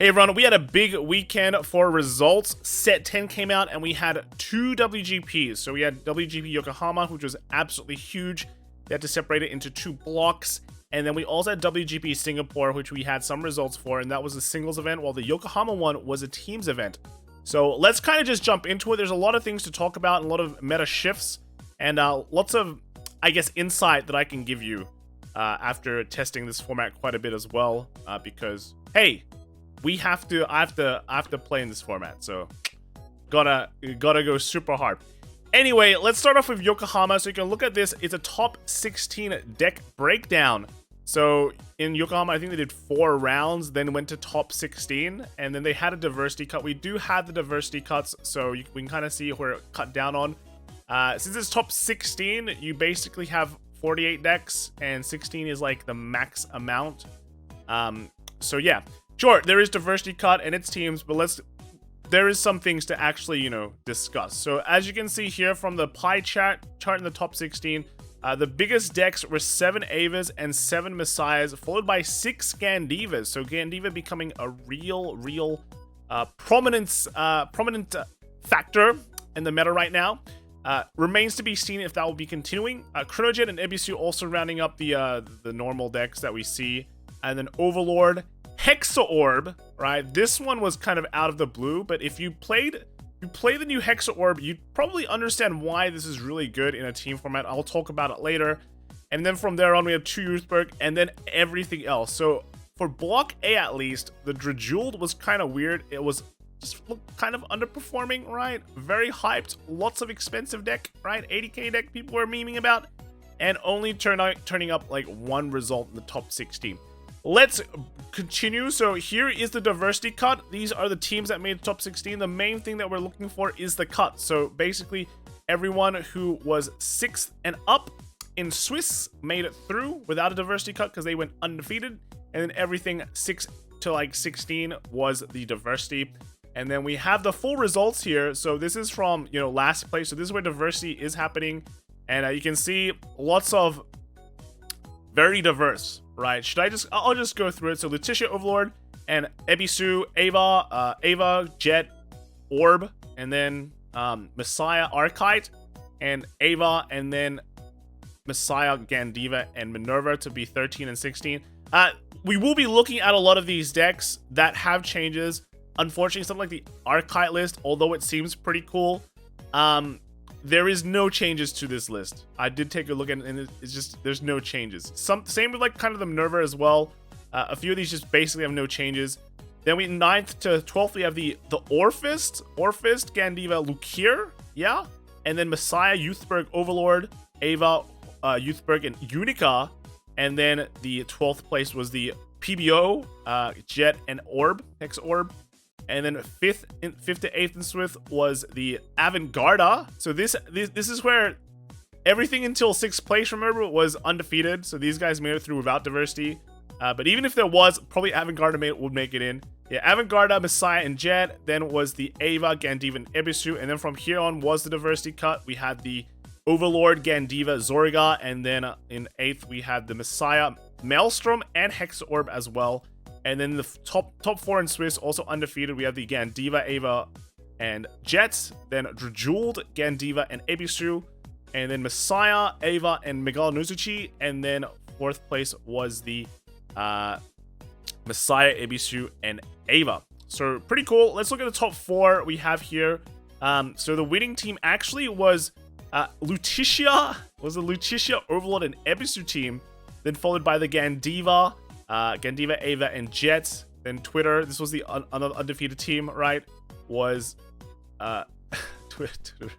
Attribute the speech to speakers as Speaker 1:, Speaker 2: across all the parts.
Speaker 1: Hey everyone, we had a big weekend for results. Set 10 came out and we had 2 WGPs. So we had WGP Yokohama, which was absolutely huge. They had to separate it into 2 blocks. And then we also had WGP Singapore, which we had some results for, and that was a singles event, while the Yokohama one was a teams event. So let's kind of just jump into it. There's a lot of things to talk about and a lot of meta shifts and lots of, I guess, insight that I can give you after testing this format quite a bit as well, because, hey, I have to play in this format, so gotta go super hard. Anyway, let's start off with Yokohama. So you can look at this. It's a top 16 deck breakdown. So in Yokohama, I think they did 4 rounds, then went to top 16, and then they had a diversity cut. We do have the diversity cuts, so we can kind of see where it cut down on. Since it's top 16, you basically have 48 decks, and 16 is like the max amount. So yeah. Sure, there is diversity cut and its teams, but there is some things to actually, discuss. So as you can see here from the pie chart in the top 16, the biggest decks were 7 Avas and 7 Messiahs, followed by 6 Gandivas. So Gandiva becoming a real prominent factor in the meta right now. Remains to be seen if that will be continuing. Chronojet and Ebisu also rounding up the normal decks that we see, and then Overlord. Hexa Orb, right? This one was kind of out of the blue, but if you play the new Hexa Orb, you'd probably understand why this is really good in a team format. I'll talk about it later. And then from there on, we have 2 Youthberg and then everything else. So for Block A at least, the Drejuled was kind of weird. It was just kind of underperforming, right? Very hyped, lots of expensive deck, right? 80k deck people were memeing about, and only turning up like 1 result in the top 16. Let's continue. So here is the diversity cut. These are the teams that made the top 16. The main thing that we're looking for is the cut. So basically, everyone who was 6th and up in Swiss made it through without a diversity cut because they went undefeated. And then everything 6 to like 16 was the diversity. And then we have the full results here. So this is from, last place. So this is where diversity is happening. And you can see lots of very diverse. Right, I'll just go through it. So Letitia Overlord and Ebisu, Ava, Jet, Orb, and then Messiah Archite, and Ava, and then Messiah Gandiva and Minerva to be 13 and 16. We will be looking at a lot of these decks that have changes. Unfortunately, something like the Archite list, although it seems pretty cool, there is no changes to this list. I did take a look at it, and it's just, there's no changes. Same with like kind of the Minerva as well. A few of these just basically have no changes. Then 9th to 12th, we have the Orphist, Gandiva, Lukir, yeah? And then Messiah, Youthberg, Overlord, Ava, Youthberg, and Unica. And then the 12th place was the PBO, Jet, and Orb, Hex Orb. And then 5th to 8th in Swift was the Avant-Garda. So this is where everything until 6th place, remember, was undefeated. So these guys made it through without diversity. But even if there was, probably Avant-Garda would make it in. Yeah, Avant-Garda, Messiah, and Jet. Then was the Ava, Gandiva, and Ebisu. And then from here on was the diversity cut. We had the Overlord, Gandiva, Zorga. And then in 8th, we had the Messiah, Maelstrom, and Hexa Orb as well. And then the top 4 in Swiss, also undefeated. We have the Gandiva, Ava, and Jets. Then Drejuled, Gandiva, and Ebisu. And then Messiah, Ava, and Miguel Nozuchi. And then 4th place was the Messiah, Ebisu, and Ava. So pretty cool. Let's look at the top 4 we have here. So the winning team actually was Lutetia. Was the Lutetia, Overlord, and Ebisu team. Then followed by the Gandiva, Ava, and Jets. Then Twitter, this was the another undefeated team, right? Was Twitter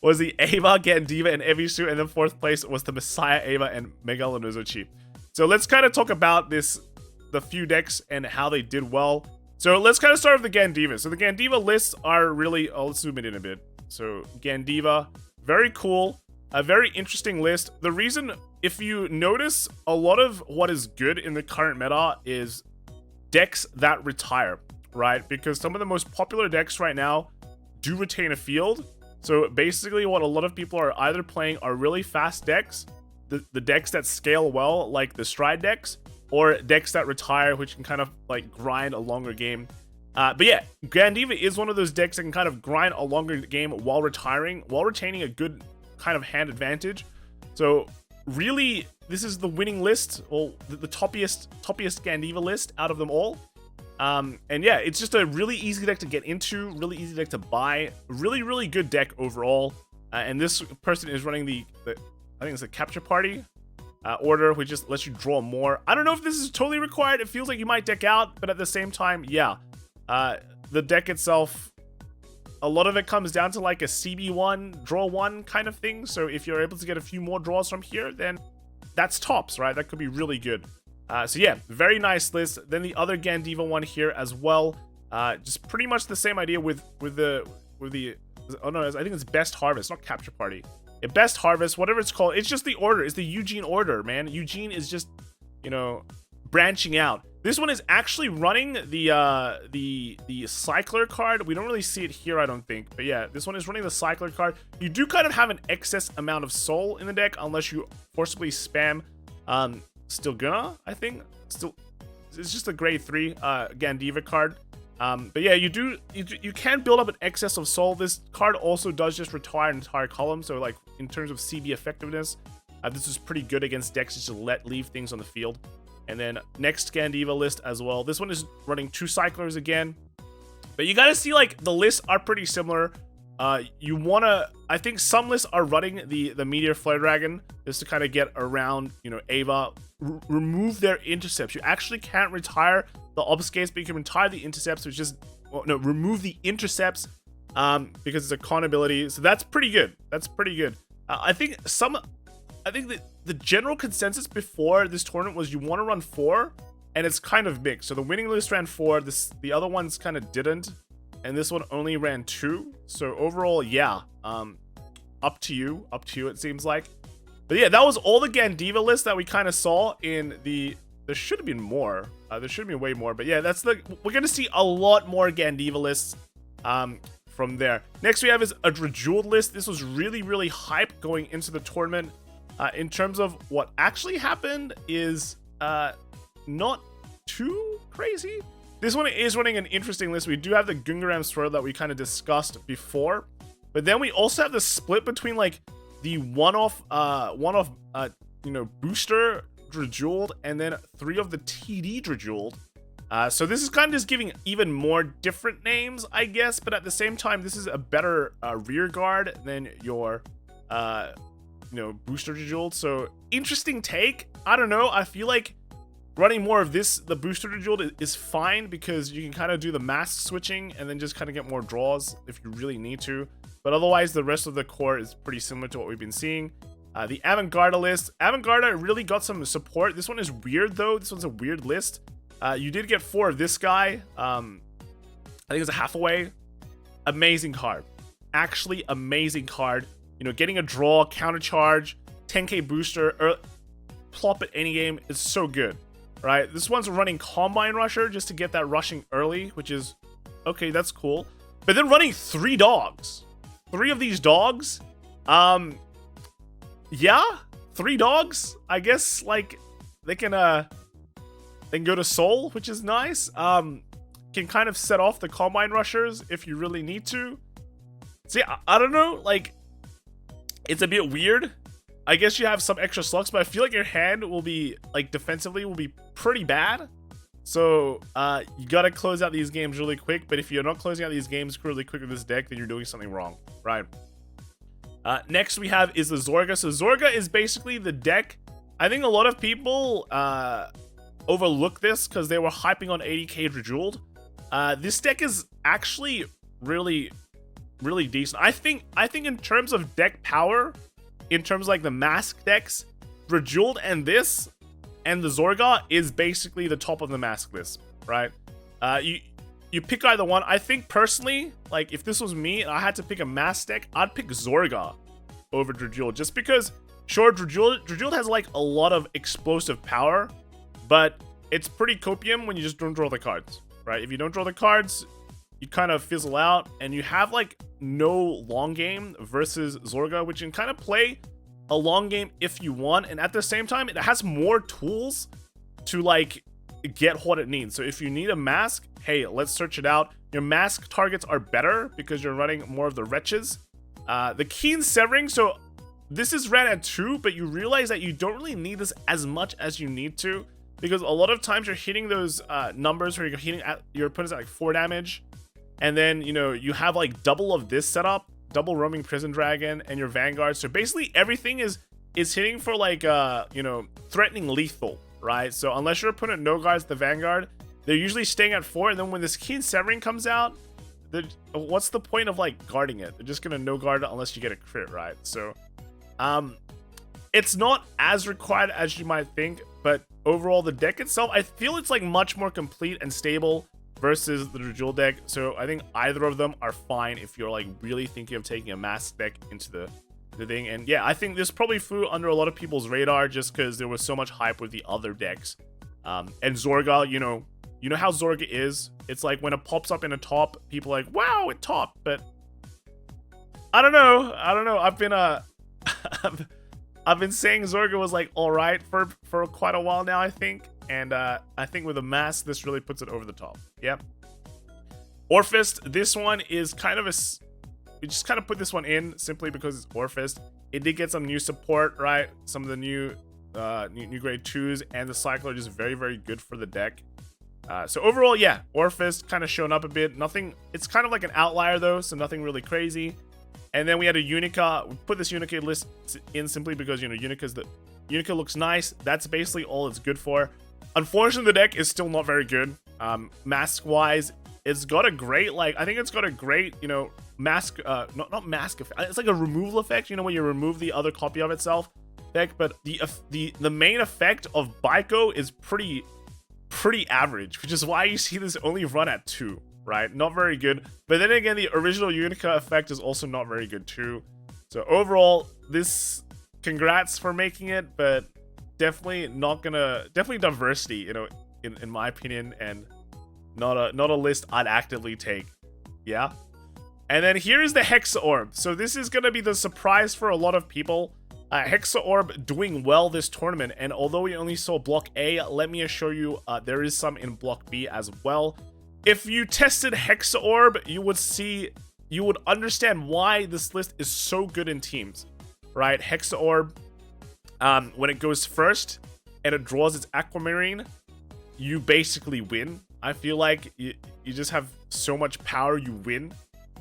Speaker 1: was the Ava, Gandiva, and Ebisu, and then 4th place was the Messiah, Ava, and Miguel Nozuchi. So let's kind of talk about the few decks and how they did well. So let's kind of start with the Gandiva. So the Gandiva lists are really, let's zoom it in a bit. So Gandiva, very cool. A very interesting list. The reason, if you notice, a lot of what is good in the current meta is decks that retire, right? Because some of the most popular decks right now do retain a field. So basically what a lot of people are either playing are really fast decks, the decks that scale well, like the Stride decks, or decks that retire, which can kind of like grind a longer game. But yeah, Gandiva is one of those decks that can kind of grind a longer game while retiring, while retaining a good kind of hand advantage. So really, this is the winning list, or the toppiest Gandiva list out of them all. And yeah, it's just a really easy deck to get into, really easy deck to buy, really good deck overall. And this person is running the I think it's a capture party order, which just lets you draw more. I don't know if this is totally required. It feels like you might deck out, but at the same time, yeah. The deck itself, a lot of it comes down to like a CB1, draw 1 kind of thing. So if you're able to get a few more draws from here, then that's tops, right? That could be really good. So yeah, very nice list. Then the other Gandiva one here as well. Just pretty much the same idea with the oh no, I think it's Best Harvest, not Capture Party. Yeah, Best Harvest, whatever it's called. It's just the order. It's the Eugene order, man. Eugene is just, you know, branching out. This one is actually running the Cycler card. We don't really see it here, I don't think. But yeah, this one is running the Cycler card. You do kind of have an excess amount of soul in the deck unless you forcibly spam Still gonna, I think. It's just a grade 3 Gandiva card. But yeah, you can build up an excess of soul. This card also does just retire an entire column. So like in terms of CB effectiveness, this is pretty good against decks just to leave things on the field. And then next Gandiva list as well. This one is running 2 Cyclers again. But you gotta see, like, the lists are pretty similar. You wanna, I think some lists are running the Meteor Flare Dragon just to kind of get around, you know, Ava. Remove their intercepts. You actually can't retire the obfuscates, but you can retire the intercepts, which is, well, no, remove the intercepts because it's a con ability. So that's pretty good. That's pretty good. I think that the general consensus before this tournament was you want to run 4, and it's kind of mixed. So the winning list ran 4, the other ones kind of didn't, and this one only ran 2. So overall, yeah, up to you, it seems like. But yeah, that was all the Gandiva lists that we kind of saw in the. There should have been more. There should have been way more. But yeah, we're gonna see a lot more Gandiva lists from there. Next we have is a Drejeweled list. This was really hype going into the tournament. In terms of what actually happened is not too crazy. This one is running an interesting list. We do have the Gungaram Swirl that we kind of discussed before, but then we also have the split between like the one-off you know, booster Drejeweled and then 3 of the TD Drejeweled. So this is kind of just giving even more different names, I guess, but at the same time, this is a better rear guard than your you know, booster Drejeweled. So interesting take. I don't know. I feel like running more of this, the booster Drejeweled, is fine because you can kind of do the mask switching and then just kind of get more draws if you really need to. But otherwise, the rest of the core is pretty similar to what we've been seeing. The Avant-Garde list. Avant-Garde really got some support. This one is weird, though. This one's a weird list. You did get 4 of this guy. I think it's a half-away. Amazing card. Actually, amazing card. You know, getting a draw, counter charge, 10k booster, plop at any game is so good, right? This one's running Combine Rusher just to get that rushing early, which is, okay, that's cool. But then running 3 dogs. 3 of these dogs, yeah, 3 dogs. I guess like they can go to Soul, which is nice. Can kind of set off the Combine Rushers if you really need to. See, I don't know, like it's a bit weird. I guess you have some extra slugs, but I feel like your hand will be like defensively will be pretty bad. So you gotta close out these games really quick. But if you're not closing out these games really quick with this deck, then you're doing something wrong, right? Next we have is the Zorga. So Zorga is basically the deck. I think a lot of people overlook this because they were hyping on 80k Drejeweled. This deck is actually really decent. I think in terms of deck power, in terms of like the mask decks, Drejeweled and this and the Zorga is basically the top of the mask list, right? You pick either one. I think personally, like if this was me and I had to pick a mask deck, I'd pick Zorga over Drejeweled, just because sure, Drejeweled has like a lot of explosive power, but it's pretty copium when you just don't draw the cards, right? If you don't draw the cards, you kind of fizzle out, and you have like no long game versus Zorga, which can kind of play a long game if you want, and at the same time, it has more tools to like get what it needs. So if you need a mask, hey, let's search it out. Your mask targets are better because you're running more of the wretches. The keen severing, so this is ran at 2, but you realize that you don't really need this as much as you need to, because a lot of times you're hitting those numbers where you're hitting at your opponents at like 4 damage, and then you have like double of this setup, double roaming prison dragon and your vanguard. So basically everything is hitting for like threatening lethal, right? So unless your opponent no guards the vanguard, they're usually staying at 4, and then when this keen severing comes out, what's the point of like guarding it? They're just gonna no guard it unless you get a crit, right? So it's not as required as you might think, but overall the deck itself, I feel it's like much more complete and stable versus the dual deck. So I think either of them are fine if you're like really thinking of taking a mask deck into the thing. And yeah, I think this probably flew under a lot of people's radar just because there was so much hype with the other decks. And Zorga, you know how Zorga is. It's like when it pops up in a top, people are like, wow, it topped. But I don't know. I've been saying Zorga was like all right for quite a while now, I think. And I think with a mask, this really puts it over the top. Yep. Orfist, this one is kind of we just kind of put this one in simply because it's Orfist. It did get some new support, right? Some of the new grade 2s and the cycle are just very, very good for the deck. So overall, yeah, Orfist kind of shown up a bit. Nothing, it's kind of like an outlier though, so nothing really crazy. And then we had a Unica. We put this Unica list in simply because, Unica looks nice. That's basically all it's good for. Unfortunately, the deck is still not very good. Mask-wise, it's got a great, I think it's got a great, mask, not mask effect. It's like a removal effect, where you remove the other copy of itself deck. But the main effect of Baiko is pretty average, which is why you see this only run at 2. Right, not very good. But then again, the original Unica effect is also not very good too. So overall, this, congrats for making it, but definitely diversity, in my opinion, and not a list I'd actively take. Yeah. And then here's the Hexa Orb. So this is gonna be the surprise for a lot of people. Hexa Orb doing well this tournament, and although we only saw Block A, let me assure you, there is some in Block B as well. If you tested Hexa Orb, you would understand why this list is so good in teams, right? Hexa Orb, when it goes first and it draws its Aquamarine, you basically win. I feel like you just have so much power, you win.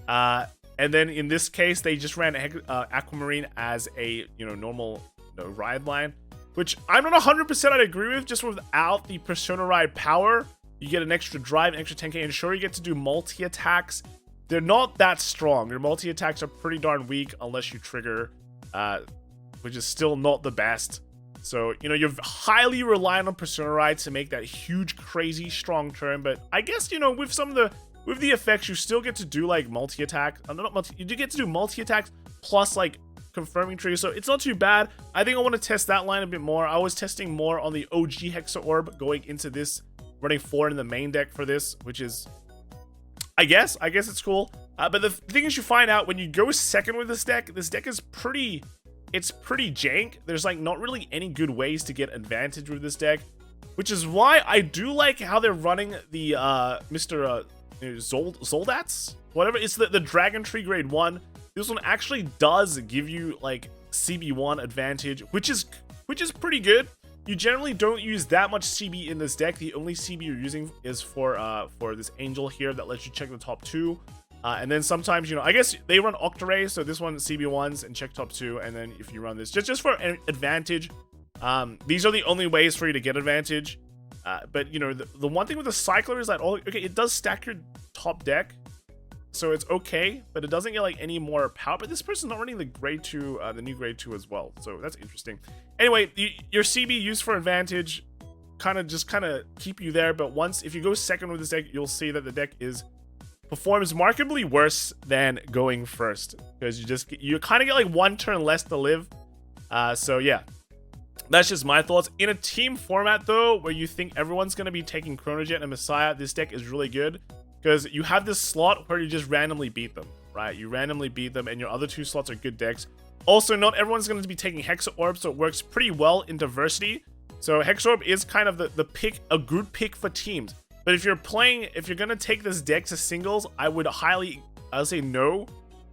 Speaker 1: And then in this case, they just ran Aquamarine as a normal ride line, which I'm not 100% I'd agree with. Just without the Persona Ride power, you get an extra drive, an extra 10k, and sure, you get to do multi-attacks. They're not that strong. Your multi-attacks are pretty darn weak unless you trigger, which is still not the best. So, you're highly reliant on Persona Ride to make that huge, crazy, strong turn. But I guess, with the effects, you still get to do, multi-attack. You do get to do multi-attacks plus, confirming triggers. So it's not too bad. I think I want to test that line a bit more. I was testing more on the OG Hexa Orb going into this, running 4 in the main deck for this, which is, I guess it's cool. But the thing is, you find out when you go second with this deck is pretty jank. There's not really any good ways to get advantage with this deck, which is why I do like how they're running the Mr. Zoldats, whatever. It's the Dragon Tree grade 1. This one actually does give you CB1 advantage, which is pretty good. You generally don't use that much CB in this deck. The only CB you're using is for this Angel here that lets you check the top 2. And then sometimes, I guess they run Octaray, so this one CB1s and check top 2. And then if you run this, just for an advantage, these are the only ways for you to get advantage. But, the one thing with the Cycler is that, okay, it does stack your top deck, so it's okay, but it doesn't get any more power. But this person's not running the grade 2, the new grade 2 as well, so that's interesting. Anyway, your CB used for advantage kind of keep you there, but if you go second with this deck, you'll see that the deck performs markedly worse than going first, because you kind of get 1 turn less to live. So yeah, that's just my thoughts. In a team format though, where you think everyone's going to be taking Chronojet and Messiah, this deck is really good because you have this slot where you just randomly beat them, right? You randomly beat them, and your other 2 slots are good decks. Also, not everyone's going to be taking Hexa Orb, so it works pretty well in diversity. So Hex Orb is kind of the pick, a good pick for teams. But if you're gonna take this deck to singles, I would say no,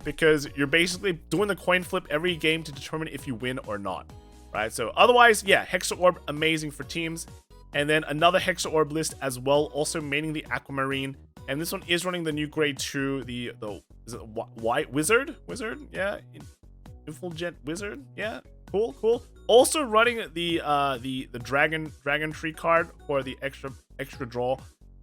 Speaker 1: because you're basically doing the coin flip every game to determine if you win or not, right? So otherwise, yeah, Hex Orb amazing for teams. And then another Hex Orb list as well, also maining the Aquamarine. And this one is running the new grade 2, the is it White Wizard? Yeah, Infulgent Wizard. Yeah, cool. Also running the Dragon Tree card for the extra draw.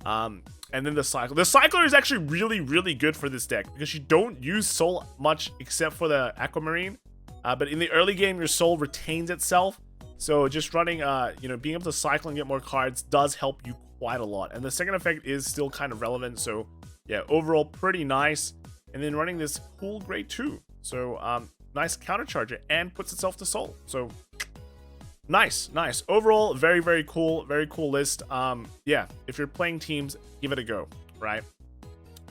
Speaker 1: And then the Cycler. The Cycler is actually really good for this deck because you don't use Soul much except for the Aquamarine. But in the early game, your Soul retains itself. So just running, being able to cycle and get more cards does help you quite a lot. And the second effect is still kind of relevant. So yeah, overall pretty nice. And then running this cool grade 2. So nice counter charger and puts itself to Soul. So nice. Overall, very cool list. Yeah, if you're playing teams, give it a go, right?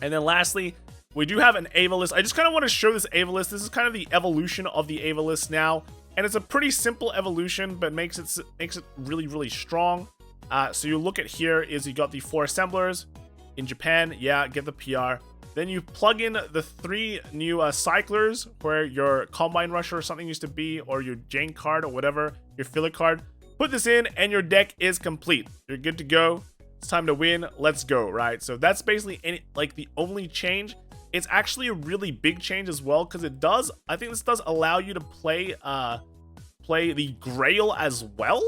Speaker 1: And then lastly, we do have an Ava list. I just kind of want to show this Ava list. This is kind of the evolution of the Ava list now. And it's a pretty simple evolution, but makes it really strong. So you look at here is you got the 4 assemblers in Japan. Yeah, get the PR. Then you plug in the 3 new cyclers where your Combine Rusher or something used to be, or your Jane card or whatever, your filler card. Put this in and your deck is complete. You're good to go. It's time to win. Let's go, right? So that's basically the only change. It's actually a really big change as well, because I think this does allow you to play the Grail as well.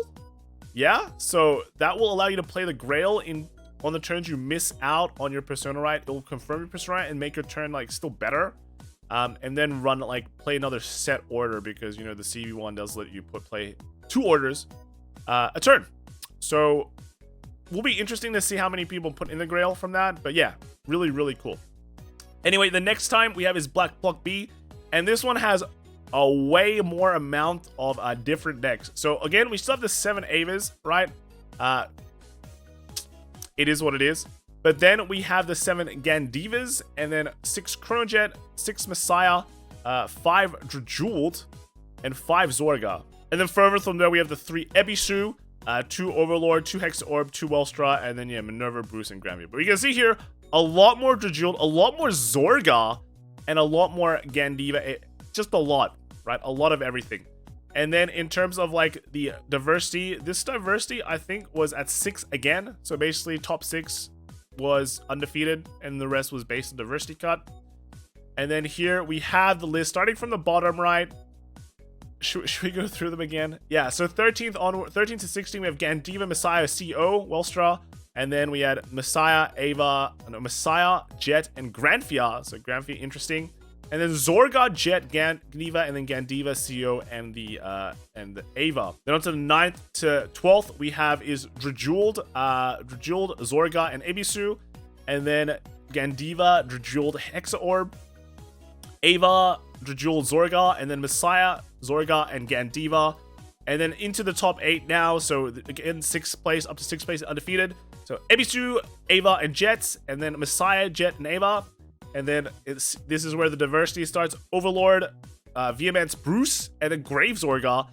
Speaker 1: Yeah, so that will allow you to play the Grail on the turns you miss out on your Persona Right. It will confirm your Persona Right and make your turn still better. And then play another set order, because the CV1 does let you play 2 orders a turn. So will be interesting to see how many people put in the Grail from that. But yeah, really cool. Anyway, the next time we have is Black Block B, and this one has a way more amount of different decks. So again, we still have the 7 Avas, right? It is what it is. But then we have the 7 Gandivas, and then 6 Chronojet, 6 Messiah, 5 Drajuled, and 5 Zorga. And then further from there, we have the 3 Ebisu, 2 Overlord, 2 Hex Orb, 2 Welstra, and then Minerva, Bruce, and Granville. But you can see here, a lot more Drajuled, a lot more Zorga, and a lot more Gandiva. Just a lot, right? A lot of everything. And then in terms of the diversity, this diversity I think was at 6 again. So basically top 6 was undefeated and the rest was based on diversity cut. And then here we have the list starting from the bottom right. Should we go through them again? Yeah, so 13th to 16 we have Gandiva, Messiah, CO, Welstra. And then we had Messiah, Jet, and Granfia. So Granfia, interesting. And then Zorga, Jet, Gandiva, and then Gandiva, CO, and the Ava. Then on to the 9th to 12th, we have is Drajuled, Zorga, and Ebisu. And then Gandiva, Drajuled, Hexa Orb, Ava, Drajuled, Zorga, and then Messiah, Zorga, and Gandiva. And then into the top 8 now. So again, 6th place up to 6th place undefeated. So Ebisu, Ava, and Jets, and then Messiah, Jet, and Ava. And then this is where the diversity starts. Overlord, Vehemence, Bruce, and then Grave Zorga.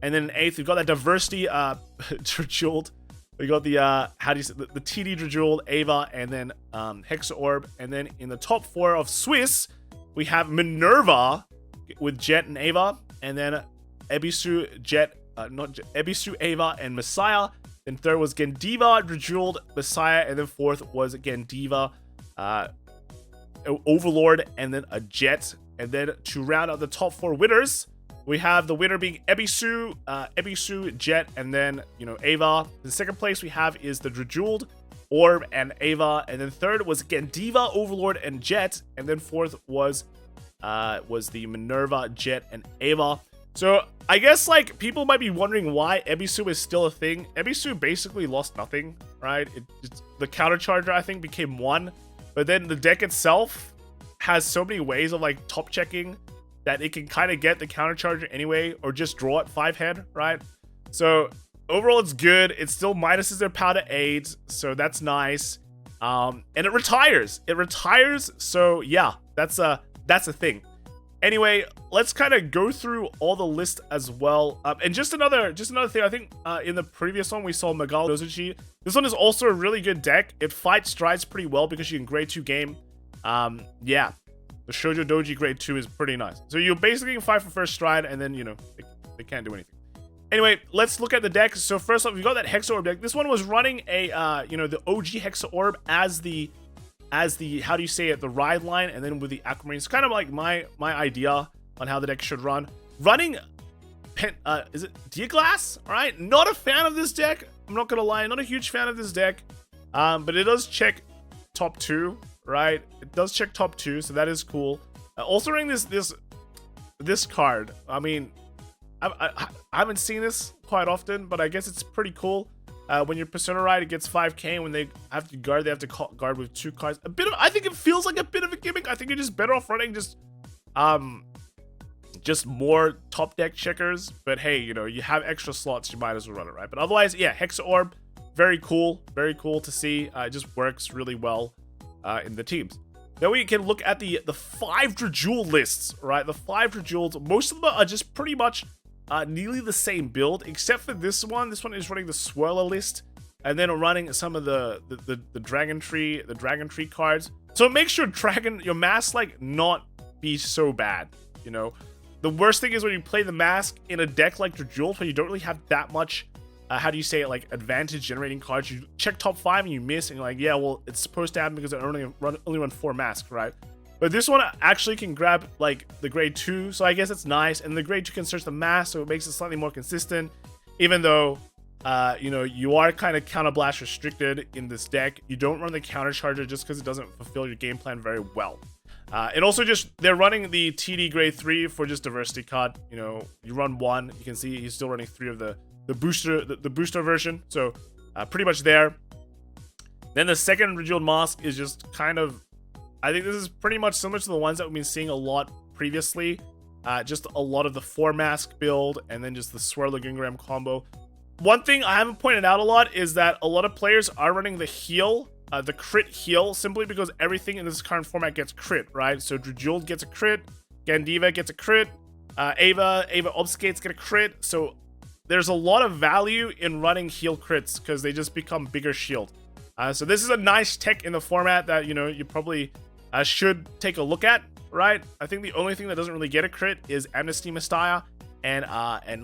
Speaker 1: And then in 8th, we've got that diversity, Drajuled. We got the, the TD Drajuled, Ava, and then Hexa Orb. And then in the top 4 of Swiss, we have Minerva with Jet and Ava. And then Ebisu, Ebisu, Ava, and Messiah. Then 3rd was Gandiva, Drajuled, Messiah, and then 4th was Gandiva, Overlord, and then a Jet. And then to round out the top 4 winners, we have the winner being Ebisu, Jet, and then Ava. The 2nd place we have is the Drajuled, Orb, and Ava. And then 3rd was Gandiva, Overlord, and Jet. And then 4th was the Minerva, Jet, and Ava. So I guess people might be wondering why Ebisu is still a thing. Ebisu basically lost nothing, right? The counter charger I think became 1, but then the deck itself has so many ways of top checking that it can kind of get the counter charger anyway, or just draw it 5 head, right? So overall it's good. It still minuses their power to 8, so that's nice. And it retires. So yeah, that's a thing. Anyway, let's kind of go through all the list as well. And just another thing, I think in the previous one we saw Magal Dozuchi. This one is also a really good deck. It fights strides pretty well because you can grade 2 game. Yeah, the Shoujo Doji grade 2 is pretty nice. So you basically can fight for first stride, and then, you know, they can't do anything. Anyway, let's look at the deck. So first off, we got that Hexa Orb deck. This one was running a, you know, the OG Hexa Orb as the, how do you say it, the ride line, and then with the Aquamarine. It's kind of like my idea on how the deck should run. Running, is it Diaglass? All right, not a fan of this deck. I'm not gonna lie, not a huge fan of this deck. But it does check top 2, right? It does check top 2, so that is cool. Also running this card. I mean, I haven't seen this quite often, but I guess it's pretty cool. When you're Persona Ride, it gets 5k. When they have to guard, they have to guard with 2 cards. I think it feels like a bit of a gimmick. I think you're just better off running just more top deck checkers. But hey, you know, you have extra slots, you might as well run it, right? But otherwise, yeah, Hexa Orb, very cool to see. It just works really well in the teams. Then we can look at the 5 Drajul lists, right? The 5 Drajuls, most of them are just pretty much nearly the same build, except for this one. This one is running the Swirler list, and then running some of the Dragon Tree cards. So it makes your mask like not be so bad, you know. The worst thing is when you play the mask in a deck like Drajul, where you don't really have that much, how do you say it, like advantage generating cards. You check top 5 and you miss, and you're like, yeah, well, it's supposed to happen because I only run 4 masks, right? But this one actually can grab like the grade 2, so I guess it's nice. And the grade 2 can search the mask, so it makes it slightly more consistent. Even though, you know, you are kind of counter blast restricted in this deck. You don't run the counter charger just because it doesn't fulfill your game plan very well. And also just, they're running the TD grade 3 for just diversity card. You know, you run 1, you can see he's still running 3 of the booster version. So pretty much there. Then the second Revealed Mask is just kind of, I think this is pretty much similar to the ones that we've been seeing a lot previously. Just a lot of the 4 mask build, and then just the Swirler Gingram combo. One thing I haven't pointed out a lot is that a lot of players are running the heal, the crit heal, simply because everything in this current format gets crit, right? So Drajul gets a crit, Gandiva gets a crit, Ava Obfuscates get a crit. So there's a lot of value in running heal crits because they just become bigger shield. So this is a nice tech in the format that, you know, you probably should take a look at, right? I think the only thing that doesn't really get a crit is Amnesty Messiah and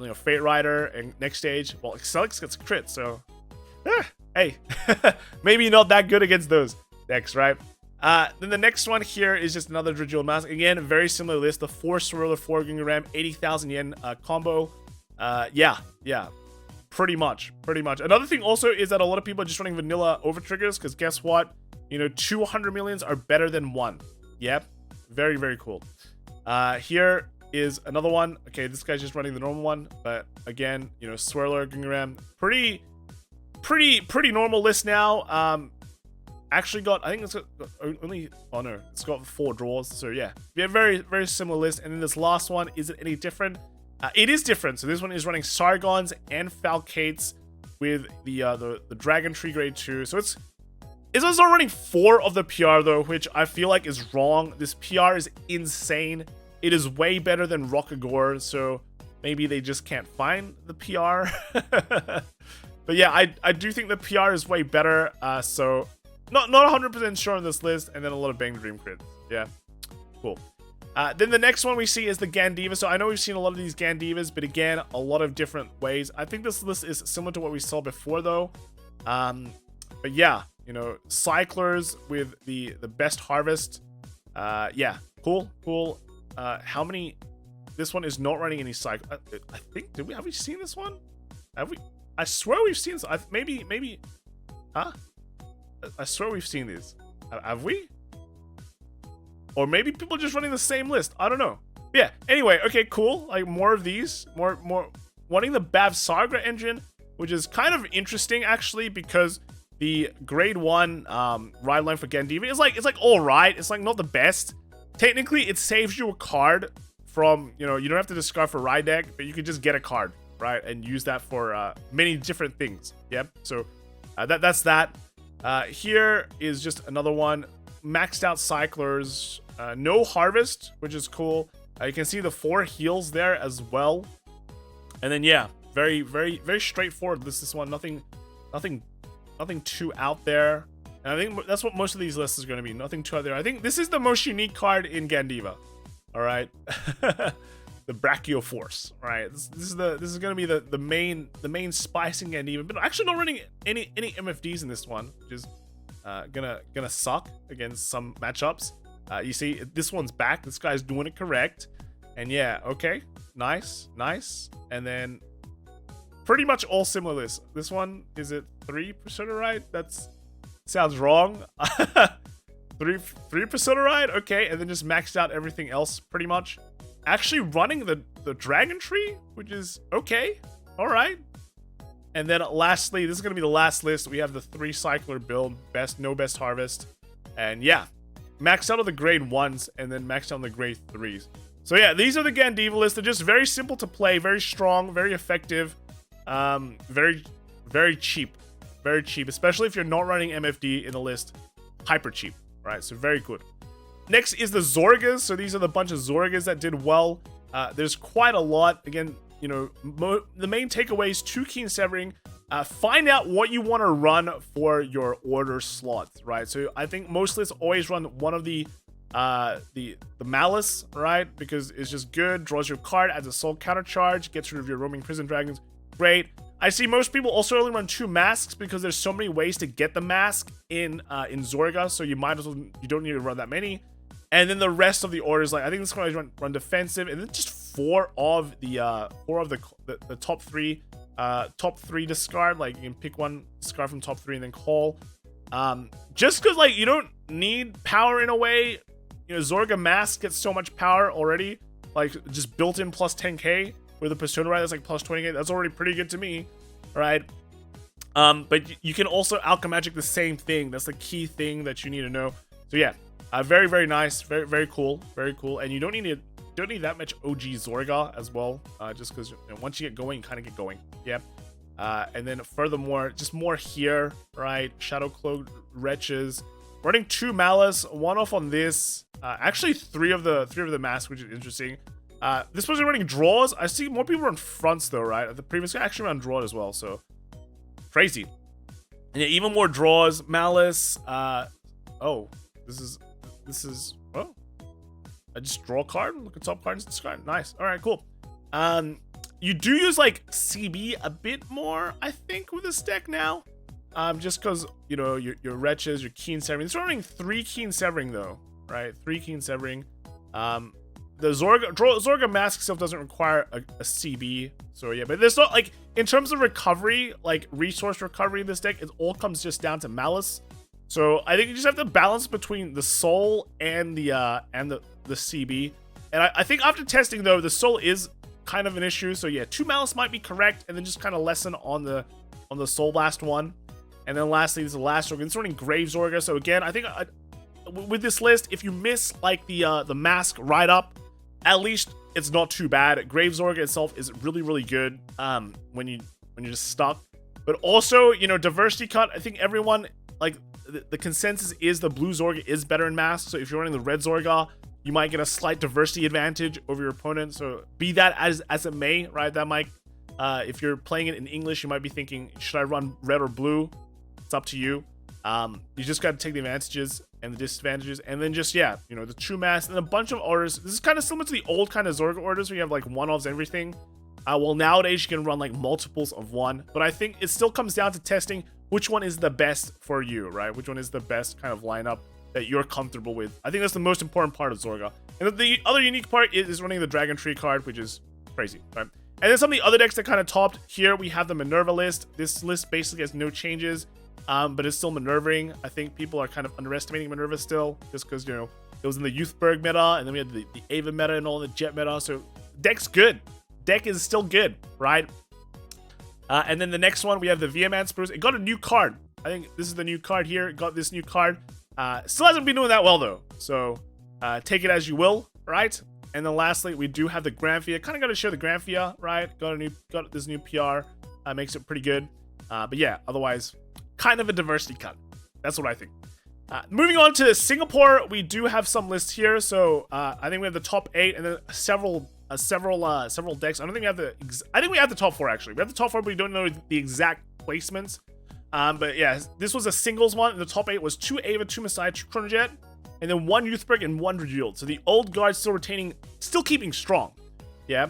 Speaker 1: you know, Fate Rider and next stage. Well, Excelix gets a crit, so hey, maybe not that good against those decks, right? Then the next one here is just another Drajul Mask. Again, very similar list. The 4 Swirler, 4 Gingram, 80,000 yen combo. Yeah. Pretty much. Another thing also is that a lot of people are just running vanilla over triggers, because guess what? You know, 200 millions are better than 1. Yep. Very, very cool. Here is another one. Okay, this guy's just running the normal one, but again, you know, Swirler, Gingram, pretty normal list now. Actually got, I think it's got only, oh no, it's got 4 draws. So yeah, very, very similar list. And then this last one, is it any different? It is different. So this one is running Sargons and Falcates with the Dragon Tree grade 2. So it's also running 4 of the PR though, which I feel like is wrong. This PR is insane. It is way better than Rockagore, so maybe they just can't find the PR. But yeah, I do think the PR is way better. So not 100% sure on this list, and then a lot of Bang Dream crits. Yeah, cool. Then the next one we see is the Gandiva. So I know we've seen a lot of these Gandivas, but again, a lot of different ways. I think this list is similar to what we saw before though. But yeah, you know, Cyclers with the best harvest. Yeah, cool. How many? This one is not running any cycle. I think, have we seen this one? Have we? I swear we've seen this. Maybe, huh? I swear we've seen these. Have we? Or maybe people just running the same list. I don't know. Yeah. Anyway, okay, cool. Like more of these. More wanting the Bav Sagra engine, which is kind of interesting actually, because the grade 1 ride line for Gandiva is like, it's like all right. It's like not the best. Technically, it saves you a card from, you know, you don't have to discard for ride deck, but you can just get a card, right, and use that for many different things. Yep. So that's that. Here is just another one. Maxed out Cyclers. No Harvest, which is cool. You can see the 4 heals there as well. And then yeah, very, very, very straightforward. This one, nothing too out there. And I think that's what most of these lists is going to be. Nothing too out there. I think this is the most unique card in Gandiva. All right, the Brachio Force. All right, this is going to be the main spice in Gandiva. But actually not running any MFDs in this one, which is gonna suck against some matchups. You see, this one's back. This guy's doing it correct. And yeah, okay, nice. And then pretty much all similar lists. This one, is it 3% right? That's sounds wrong. 3% right? Okay, and then just maxed out everything else pretty much. Actually running the Dragon Tree, which is okay. All right. And then lastly, this is gonna be the last list. We have the 3 cycler build, no best harvest. And yeah, maxed out of the grade 1s and then maxed out on the grade 3s. So yeah, these are the Gandiva lists. They're just very simple to play, very strong, very effective, very cheap. Very cheap, especially if you're not running MFD in the list. Hyper cheap, right? So very good. Next is the Zorgas. So these are the bunch of Zorgas that did well. There's quite a lot. Again, you know, the main takeaways, 2 keen severing. Find out what you want to run for your order slots, right? So I think most lists always run one of the Malice, right? Because it's just good, draws your card, adds a soul counter charge, gets rid of your roaming prison dragons. Great. I see most people also only run 2 masks because there's so many ways to get the mask in Zorga, so you might as well, you don't need to run that many. And then the rest of the orders, like I think this one run defensive, and then just 4 of the top 3 discard. Like you can pick one discard from top 3 and then call. Just because like you don't need power in a way. You know, Zorga mask gets so much power already, like just built in plus 10k. With a Persona Rider that's like plus 20k, that's already pretty good to me, right? But you can also Alchemagic the same thing. That's the key thing that you need to know. So yeah, very, very nice, very cool, and you don't need that much OG Zorga as well, just because you know, once you get going, you kind of get going. Yeah. And then furthermore, just more here, right? Shadow Cloak Wretches, running 2 Malice, 1 off on this. Actually, 3 of the masks, which is interesting. This person running draws. I see more people run fronts though, right? The previous guy actually ran draw as well, so crazy. And yeah, even more draws. Malice. Oh, this is oh, I just draw a card. Look at top cards. Discard. Nice. All right, cool. You do use like CB a bit more, I think, with this deck now. Just because you know your wretches, your keen severing. It's running 3 keen severing though, right? 3 keen severing. The Zorga mask itself doesn't require a CB, so yeah, but there's not like in terms of recovery, like resource recovery in this deck, it all comes just down to Malice. So I think you just have to balance between the soul and the CB. And I think after testing though, the soul is kind of an issue. So yeah, 2 Malice might be correct, and then just kind of lessen on the soul blast one. And then lastly, this is the last Zorga. It's running Grave Zorga. So again, I think with this list, if you miss like the mask right up, at least it's not too bad. Grave Zorga itself is really, really good when you're just stuck. But also, you know, diversity cut. I think everyone, like, the consensus is the blue Zorga is better in mask. So if you're running the red Zorga, you might get a slight diversity advantage over your opponent. So be that as it may, right? That might, if you're playing it in English, you might be thinking, should I run red or blue? It's up to you. You just got to take the advantages and the disadvantages, and then just, yeah, you know, the true mass and a bunch of orders. This is kind of similar to the old kind of Zorga orders where you have like one-offs and everything. Well, nowadays you can run like multiples of one, but I think it still comes down to testing which one is the best for you, right? Which one is the best kind of lineup that you're comfortable with. I think that's the most important part of Zorga. And the other unique part is running the Dragon Tree card, which is crazy, right? And then some of the other decks that kind of topped here, we have the Minerva list. This list basically has no changes. But it's still Minervaing. I think people are kind of underestimating Minerva still, just because, you know, it was in the Youthberg meta, and then we had the Ava meta and all the Jet meta. So deck's good. Deck is still good, right? And then the next one, we have the Vehement Spruce. It got a new card. I think this is the new card here. It got this new card. Still hasn't been doing that well though. So take it as you will, right? And then lastly, we do have the Granfia. Kind of got to show the Granfia, right? Got this new PR. Makes it pretty good. But yeah, otherwise, kind of a diversity cut. That's what I think. Moving on to Singapore, we do have some lists here. So I think we have the top 8 and then several decks. I don't think we have I think we have the top 4 actually. We have the top 4, but we don't know the exact placements. But yeah, this was a singles one. The top 8 was 2 Ava, 2 Messiah, 2 Chronojet, and then 1 Youthberg and 1 Revealed. So the old guard still keeping strong. Yeah.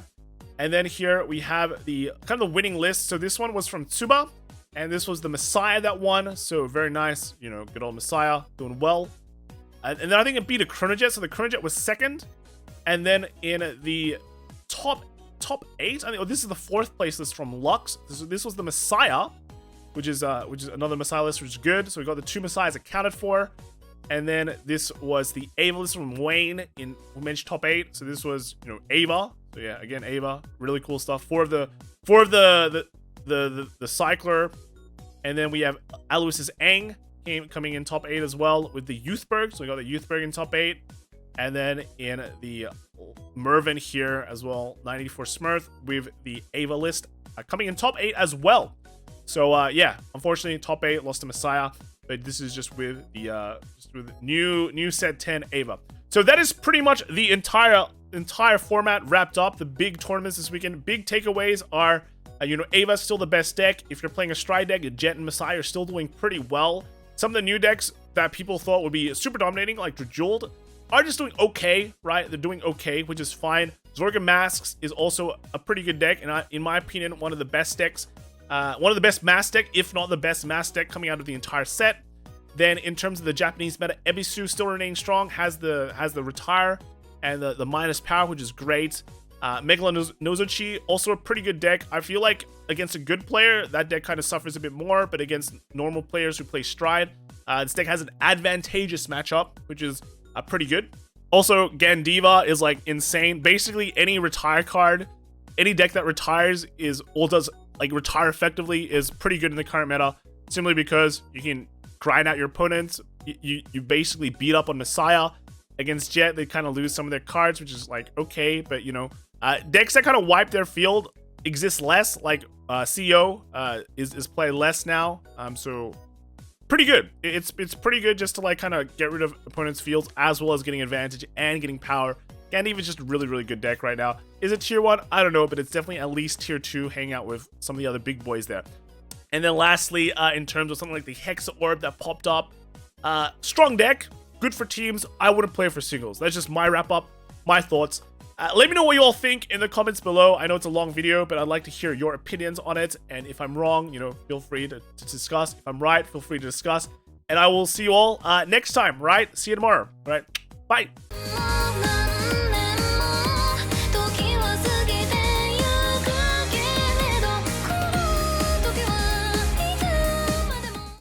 Speaker 1: And then here we have the kind of the winning list. So this one was from Tsuba, and this was the Messiah that won. So very nice, you know, good old Messiah doing well. And then I think it beat a Chronojet. So the Chronojet was second. And then in the top 8, I think this is the 4th place list from Lux. This was the Messiah, which is another Messiah list, which is good. So we got the 2 Messiahs accounted for. And then this was the Ava list from Wayne we mentioned top 8. So this was, you know, Ava. So yeah, again, Ava, really cool stuff. 4 of the Cycler. And then we have Aloysius Aang coming in top 8 as well with the Youthberg. So we got the Youthberg in top 8. And then in the Mervyn here as well, 94 Smurf with the Ava list coming in top 8 as well. So yeah, unfortunately, top 8 lost to Messiah. But this is just with the new set 10 Ava. So that is pretty much the entire format wrapped up. The big tournaments this weekend. Big takeaways are, you know, Ava's still the best deck. If you're playing a Stride deck, Jet and Messiah are still doing pretty well. Some of the new decks that people thought would be super dominating, like Drajuld, are just doing okay, right? They're doing okay, which is fine. Zorga Masks is also a pretty good deck, and in my opinion, one of the best decks. One of the best mass deck, if not the best mass deck coming out of the entire set. Then in terms of the Japanese meta, Ebisu still remaining strong, has the retire and the minus power, which is great. Megala Nozochi, also a pretty good deck. I feel like against a good player, that deck kind of suffers a bit more, but against normal players who play Stride, this deck has an advantageous matchup, which is pretty good. Also, Gandiva is like insane. Basically, any retire card, any deck that retires does like retire effectively is pretty good in the current meta, simply because you can grind out your opponents. You basically beat up on Messiah. Against Jet, they kind of lose some of their cards, which is like okay, but you know, decks that kind of wipe their field exist less. Like CEO is played less now, so pretty good. It's pretty good just to like kind of get rid of opponents' fields as well as getting advantage and getting power. Gandiva is just a really, really good deck right now. Is it tier 1? I don't know, but it's definitely at least tier 2, hanging out with some of the other big boys there. And then lastly, in terms of something like the Hexa Orb that popped up, strong deck, good for teams. I wouldn't play for singles. That's just my wrap up, my thoughts. Let me know what you all think in the comments below. I know it's a long video, but I'd like to hear your opinions on it. And if I'm wrong, you know, feel free to discuss. If I'm right, feel free to discuss. And I will see you all next time, right? See you tomorrow, right? Bye.